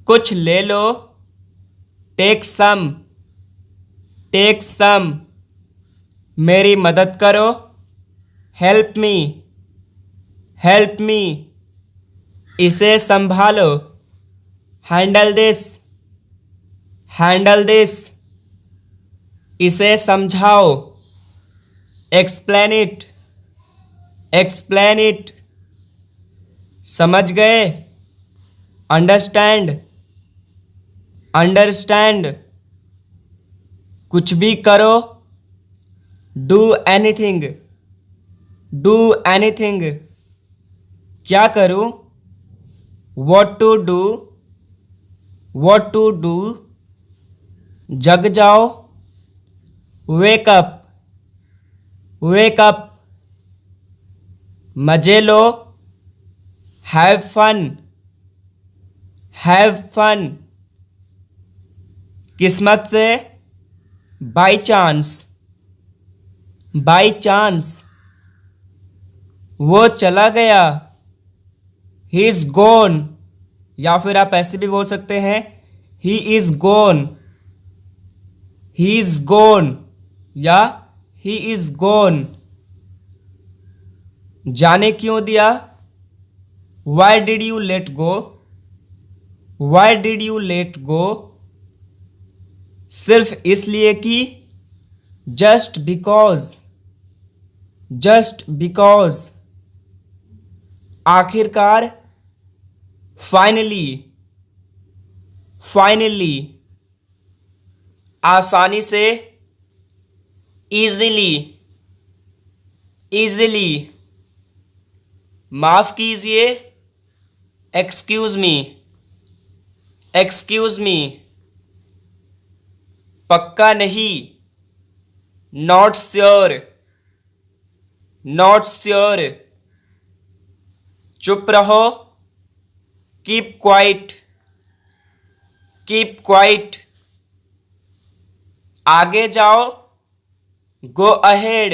कुछ ले लो। Take some. Take some. मेरी मदद करो। Help me. Help me. इसे संभालो। Handle this. Handle this. इसे समझाओ। Explain it. Explain it. समझ गए। अंडरस्टैंड। अंडरस्टैंड। कुछ भी करो। Do anything. Do anything. क्या करूं। What to do. What to do. जग जाओ। Wake up. Wake up. मजे लो। Have fun. Have fun. किस्मत से। By chance. By chance. वो चला गया। He is gone. या फिर आप ऐसे भी बोल सकते हैं ही is gone. He is gone या ही इज गोन। जाने क्यों दिया। Why did you let go. Why did you let go. सिर्फ इसलिए कि। Just because. Just because. आखिरकार। फाइनली। फाइनली। आसानी से। इजीली। इजीली। माफ कीजिए। Excuse me. Excuse me. पक्का नहीं। Not sure. Not sure. चुप रहो। Keep quiet. Keep quiet. आगे जाओ। Go ahead.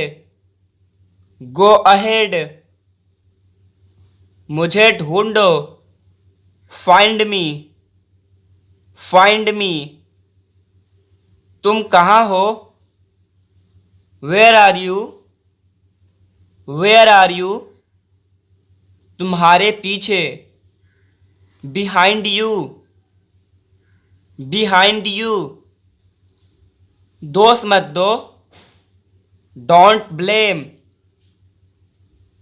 Go ahead. मुझे ढूंढो। Find me. Find me. तुम कहाँ हो। Where are you. Where are you. तुम्हारे पीछे। Behind you. Behind you. दोष मत दो। Don't blame.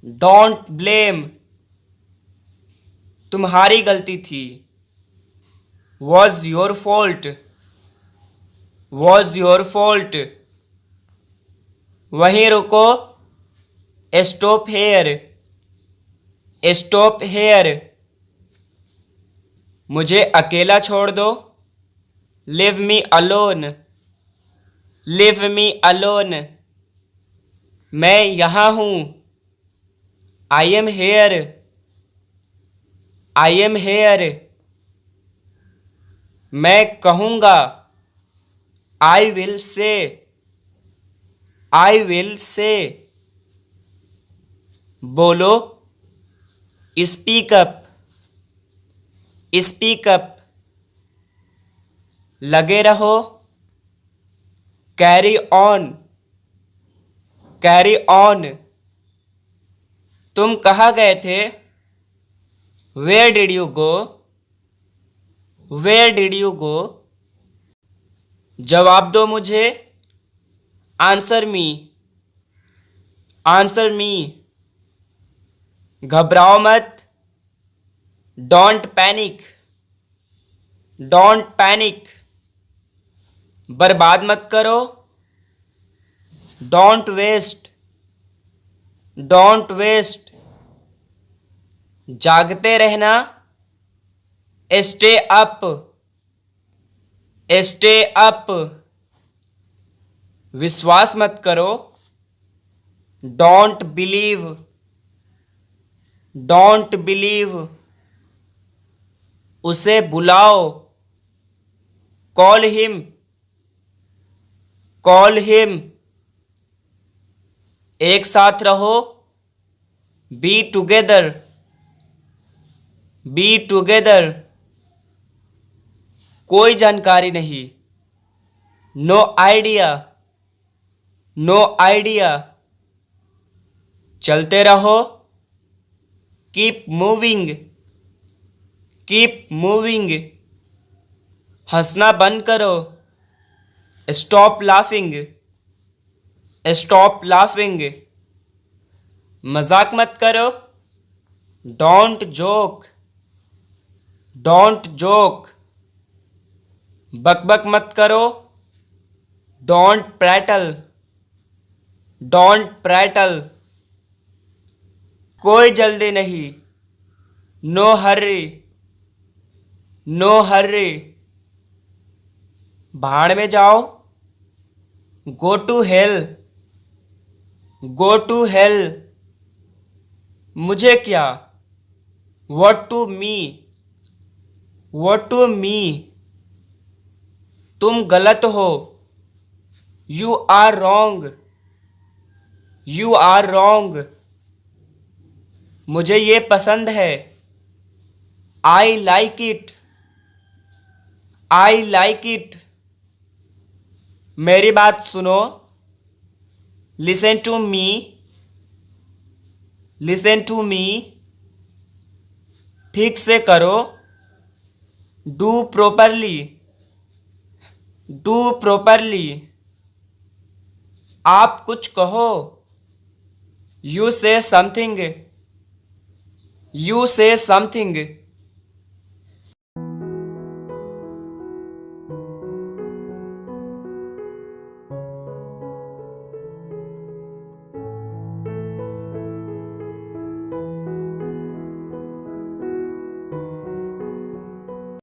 Don't blame. तुम्हारी गलती थी। Was your fault. Was your fault. वहीं रुको। Stop here. Stop here. मुझे अकेला छोड़ दो। Leave me alone. Leave me alone. मैं यहाँ हूँ। I am here. I am here. मैं कहूँगा। I will say. I will say. बोलो। Speak up. Speak up. लगे रहो। Carry on. Carry on. तुम कहाँ गए थे। Where did you go. Where did you go. जवाब दो मुझे। Answer me. Answer me. घबराओ मत। Don't panic. Don't panic. बर्बाद मत करो। Don't waste. Don't waste. जागते रहना। Stay up. Stay up. विश्वास मत करो। Don't believe. Don't believe. उसे बुलाओ। Call him. Call him. एक साथ रहो। Be together. Be together. कोई जानकारी नहीं, नो आइडिया, नो आइडिया। चलते रहो, कीप मूविंग, कीप मूविंग। हंसना बंद करो, स्टॉप लाफिंग, स्टॉप लाफिंग। मजाक मत करो, डोंट जोक, डोंट जोक। बकबक मत करो, डोंट प्रैटल, डोंट प्रैटल। कोई जल्दी नहीं, नो हर्री, नो हर्री। भाड़ में जाओ, go to hell, go to hell. मुझे क्या, what to me, what to me. तुम गलत हो, you are wrong, you are wrong. मुझे ये पसंद है, I like it, I like it. मेरी बात सुनो, listen to me, listen to me. ठीक से करो, डू प्रॉपरली, डू प्रॉपरली। आप कुछ कहो, यू से समथिंग, यू से समथिंग।